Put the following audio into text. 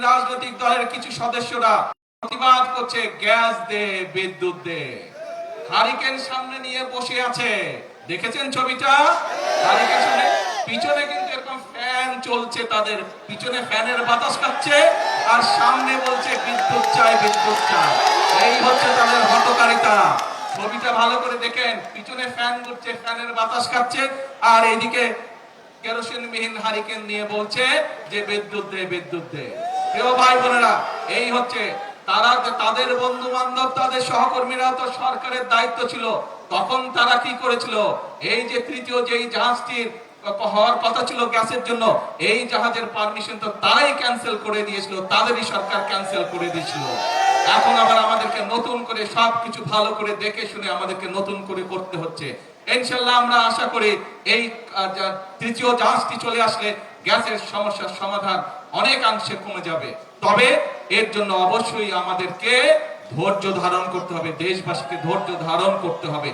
রাজনৈতিক দলের কিছু সদস্যরা প্রতিবাদ করছে, গ্যাস দে, বিদ্যুৎ দে। হারিকেন সামনে নিয়ে বসে আছে, দেখেছেন ছবিটা? হারিকেন সামনে, পিছনে কিন্তু এরকম ফ্যান চলছে, তাদের পিছনে ফ্যানের বাতাস খাচ্ছে, আর সামনে বলছে বিদ্যুৎ চাই, বিদ্যুৎ চাই। এই হচ্ছে তাদের হঠকারিতা। ছবিটা ভালো করে দেখেন, পিছনে ফ্যান ঘুরছে, ফ্যানের বাতাস খাচ্ছে, আর এইদিকে কেরোসিনবিহীন হারিকেন নিয়ে বলছে যে বিদ্যুৎ দে, বিদ্যুৎ দে। প্রিয় ভাই বোনেরা, এই হচ্ছে তারা, তাদের বন্ধু বান্ধব, তাদের সহকর্মীরা তো সরকারের দায়িত্ব ছিল, তখন তারা কি করেছিল? এই যে তৃতীয় যেই জাহাজটির হওয়ার কথা ছিল গ্যাসের জন্য, এই জাহাজের পারমিশন তো তারাই ক্যান্সেল করে দিয়েছিল, তাদেরই সরকার ক্যান্সেল করে দিয়েছিল। এখন আবার আমাদেরকে নতুন করে সবকিছু ভালো করে দেখে শুনে আমাদেরকে নতুন করে করতে হচ্ছে। ইনশাআল্লাহ আমরা আশা করি এই তৃতীয় জাহাজটি চলে আসলে গ্যাসের সমস্যার সমাধান অনেকাংশে কমে যাবে। তবে এর জন্য অবশ্যই আমাদেরকে ধৈর্য ধারণ করতে হবে, দেশবাসীকে ধৈর্য ধারণ করতে হবে।